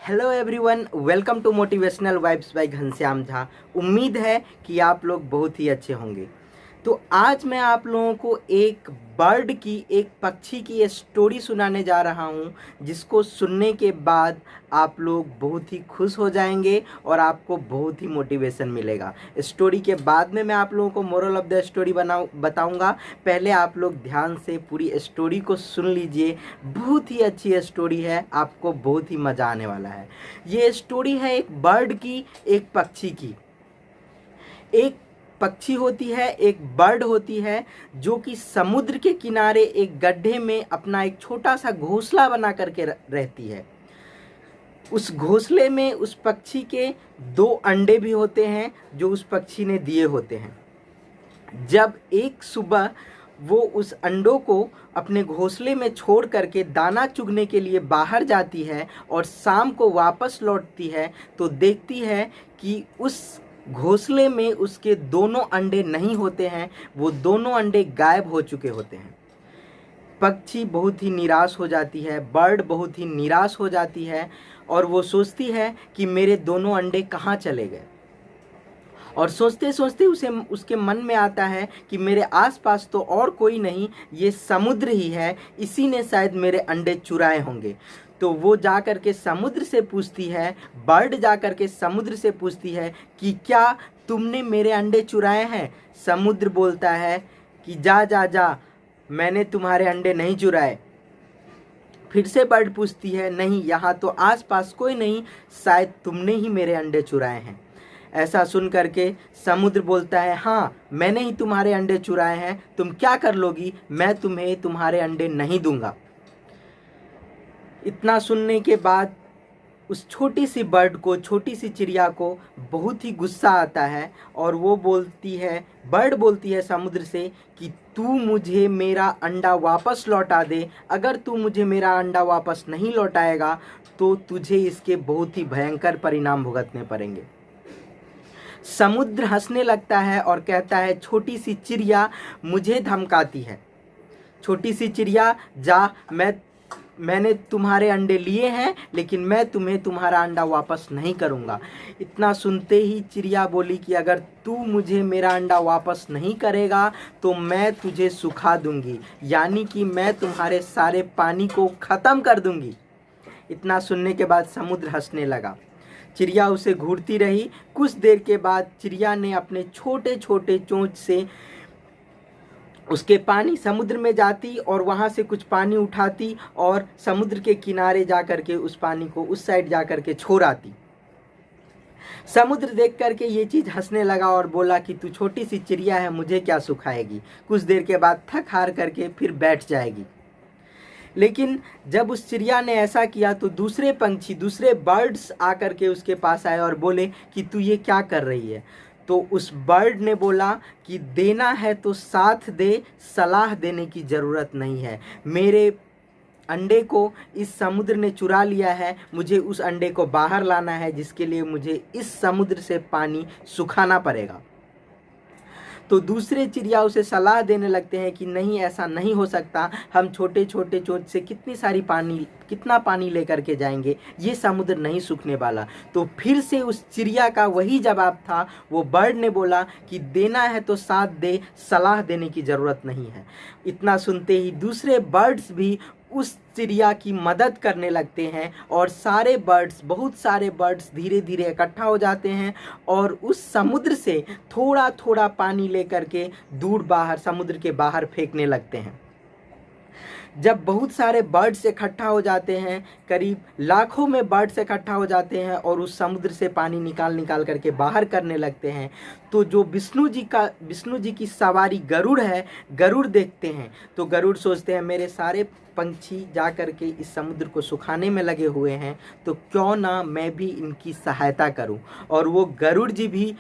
Hello everyone, welcome to motivational vibes by Ghanshyam Jha. उम्मीद है कि आप लोग बहुत ही अच्छे होंगे। तो आज मैं आप लोगों को एक बर्ड की, एक पक्षी की स्टोरी सुनाने जा रहा हूं, जिसको सुनने के बाद आप लोग बहुत ही खुश हो जाएंगे और आपको बहुत ही मोटिवेशन मिलेगा। स्टोरी के बाद में मैं आप लोगों को मोरल ऑफ द स्टोरी बताऊंगा। पहले आप लोग ध्यान से पूरी स्टोरी को सुन लीजिए। बहुत ही अच्छी स्टोरी है, आपको बहुत ही मज़ा आने वाला है। ये स्टोरी है एक बर्ड की, एक पक्षी की। एक पक्षी होती है, एक बर्ड होती है, जो कि समुद्र के किनारे एक गड्ढे में अपना एक छोटा सा घोंसला बना करके रहती है। उस घोंसले में उस पक्षी के 2 अंडे भी होते हैं, जो उस पक्षी ने दिए होते हैं। जब एक सुबह वो उस अंडों को अपने घोंसले में छोड़ करके दाना चुगने के लिए बाहर जाती है और शाम को वापस लौटती है, तो देखती है कि उस घोंसले में उसके दोनों अंडे नहीं होते हैं। वो दोनों अंडे गायब हो चुके होते हैं। पक्षी बहुत ही निराश हो जाती है, बर्ड बहुत ही निराश हो जाती है और वो सोचती है कि मेरे दोनों अंडे कहाँ चले गए। और सोचते सोचते उसके मन में आता है कि मेरे आसपास तो और कोई नहीं, ये समुद्र ही है, इसी ने शायद मेरे अंडे चुराए होंगे। तो वो जा कर के समुद्र से पूछती है, बर्ड जा कर के समुद्र से पूछती है कि क्या तुमने मेरे अंडे चुराए हैं। समुद्र बोलता है कि जा जा जा, मैंने तुम्हारे अंडे नहीं चुराए। फिर से बर्ड पूछती है, नहीं, यहाँ तो आसपास कोई नहीं, शायद तुमने ही मेरे अंडे चुराए हैं। ऐसा सुन करके समुद्र बोलता है, हाँ, मैंने ही तुम्हारे अंडे चुराए हैं, तुम क्या कर लोगी, मैं तुम्हें तुम्हारे अंडे नहीं दूंगा। इतना सुनने के बाद उस छोटी सी बर्ड को, छोटी सी चिड़िया को बहुत ही गुस्सा आता है और वो बोलती है, बर्ड बोलती है समुद्र से कि तू मुझे मेरा अंडा वापस लौटा दे। अगर तू मुझे मेरा अंडा वापस नहीं लौटाएगा तो तुझे इसके बहुत ही भयंकर परिणाम भुगतने पड़ेंगे। समुद्र हंसने लगता है और कहता है, छोटी सी चिड़िया मुझे धमकाती है। छोटी सी चिड़िया, जा, मैंने तुम्हारे अंडे लिए हैं, लेकिन मैं तुम्हें तुम्हारा अंडा वापस नहीं करूंगा। इतना सुनते ही चिड़िया बोली कि अगर तू मुझे मेरा अंडा वापस नहीं करेगा तो मैं तुझे सुखा दूंगी, यानी कि मैं तुम्हारे सारे पानी को ख़त्म कर दूंगी। इतना सुनने के बाद समुद्र हंसने लगा। चिड़िया उसे घूरती रही। कुछ देर के बाद चिड़िया ने अपने छोटे छोटे चोंच से उसके पानी समुद्र में जाती और वहाँ से कुछ पानी उठाती और समुद्र के किनारे जा कर के उस पानी को उस साइड जा कर के छोड़ आती। समुद्र देख करके ये चीज़ हंसने लगा और बोला कि तू छोटी सी चिड़िया है, मुझे क्या सुखाएगी। कुछ देर के बाद थक हार करके फिर बैठ जाएगी। लेकिन जब उस चिड़िया ने ऐसा किया तो दूसरे पंछी, दूसरे बर्ड्स आकर के उसके पास आए और बोले कि तू ये क्या कर रही है। तो उस बर्ड ने बोला कि देना है तो साथ दे, सलाह देने की ज़रूरत नहीं है। मेरे अंडे को इस समुद्र ने चुरा लिया है, मुझे उस अंडे को बाहर लाना है, जिसके लिए मुझे इस समुद्र से पानी सुखाना पड़ेगा। तो दूसरे चिड़िया उसे सलाह देने लगते हैं कि नहीं, ऐसा नहीं हो सकता, हम छोटे छोटे चोंच से कितना पानी लेकर के जाएंगे, ये समुद्र नहीं सूखने वाला। तो फिर से उस चिड़िया का वही जवाब था। वो बर्ड ने बोला कि देना है तो साथ दे, सलाह देने की ज़रूरत नहीं है। इतना सुनते ही दूसरे बर्ड्स भी उस चिड़िया की मदद करने लगते हैं और बहुत सारे बर्ड्स धीरे धीरे इकट्ठा हो जाते हैं और उस समुद्र से थोड़ा थोड़ा पानी लेकर के दूर बाहर, समुद्र के बाहर फेंकने लगते हैं। जब बहुत सारे बर्ड्स इकट्ठा हो जाते हैं, करीब लाखों में बर्ड्स इकट्ठा हो जाते हैं और उस समुद्र से पानी निकाल करके बाहर करने लगते हैं, तो जो विष्णु जी की सवारी गरुड़ है, गरुड़ देखते हैं। तो गरुड़ सोचते हैं, मेरे सारे पंछी जा कर के इस समुद्र को सुखाने में लगे हुए हैं, तो क्यों ना मैं भी इनकी सहायता करूं। और वो गरुड़ जी भी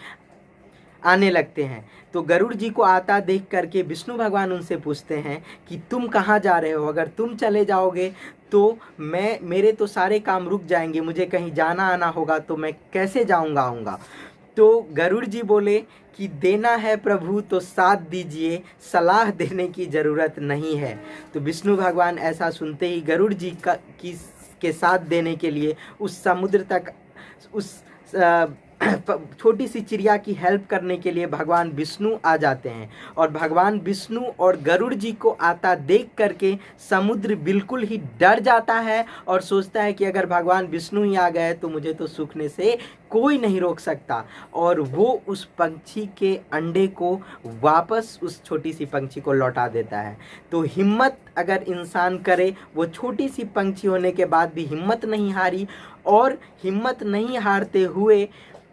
आने लगते हैं। तो गरुड़ जी को आता देख करके विष्णु भगवान उनसे पूछते हैं कि तुम कहाँ जा रहे हो, अगर तुम चले जाओगे तो मेरे तो सारे काम रुक जाएंगे, मुझे कहीं जाना आना होगा, तो मैं कैसे आऊँगा। तो गरुड़ जी बोले कि देना है प्रभु तो साथ दीजिए, सलाह देने की ज़रूरत नहीं है। तो विष्णु भगवान ऐसा सुनते ही गरुड़ जी की के साथ देने के लिए उस समुद्र तक उस छोटी सी चिड़िया की हेल्प करने के लिए भगवान विष्णु आ जाते हैं। और भगवान विष्णु और गरुड़ जी को आता देख करके समुद्र बिल्कुल ही डर जाता है और सोचता है कि अगर भगवान विष्णु ही आ गए तो मुझे तो सूखने से कोई नहीं रोक सकता। और वो उस पंछी के अंडे को वापस उस छोटी सी पंछी को लौटा देता है। तो हिम्मत अगर इंसान करे, वो छोटी सी पंछी होने के बाद भी हिम्मत नहीं हारी, और हिम्मत नहीं हारते हुए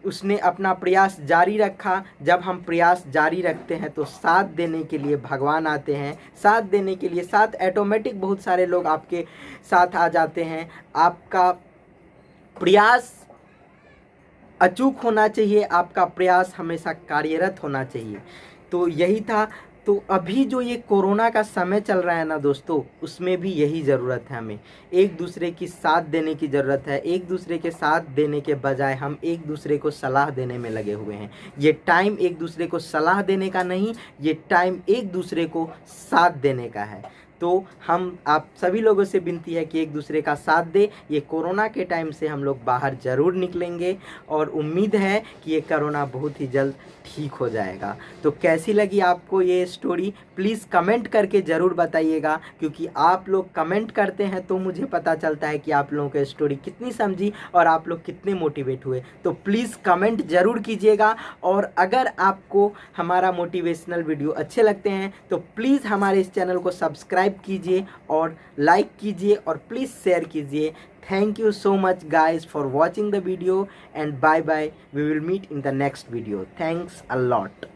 उसने अपना प्रयास जारी रखा। जब हम प्रयास जारी रखते हैं तो साथ देने के लिए भगवान आते हैं, साथ देने के लिए, साथ ऑटोमेटिक बहुत सारे लोग आपके साथ आ जाते हैं। आपका प्रयास अचूक होना चाहिए, आपका प्रयास हमेशा कार्यरत होना चाहिए। तो यही था। तो अभी जो ये कोरोना का समय चल रहा है ना दोस्तों, उसमें भी यही ज़रूरत है, हमें एक दूसरे की साथ देने की ज़रूरत है। एक दूसरे के साथ देने के बजाय हम एक दूसरे को सलाह देने में लगे हुए हैं। ये टाइम एक दूसरे को सलाह देने का नहीं, ये टाइम एक दूसरे को साथ देने का है। तो हम आप सभी लोगों से विनती है कि एक दूसरे का साथ दे। ये कोरोना के टाइम से हम लोग बाहर ज़रूर निकलेंगे और उम्मीद है कि ये कोरोना बहुत ही जल्द ठीक हो जाएगा। तो कैसी लगी आपको ये स्टोरी, प्लीज़ कमेंट करके ज़रूर बताइएगा, क्योंकि आप लोग कमेंट करते हैं तो मुझे पता चलता है कि आप लोगों को स्टोरी कितनी समझी और आप लोग कितने मोटिवेट हुए। तो प्लीज़ कमेंट ज़रूर कीजिएगा। और अगर आपको हमारा मोटिवेशनल वीडियो अच्छे लगते हैं तो प्लीज़ हमारे इस चैनल को सब्सक्राइब कीजिए और लाइक कीजिए और प्लीज़ शेयर कीजिए। Thank you so much guys for watching the video, and bye bye. We will meet in the next video. Thanks a lot.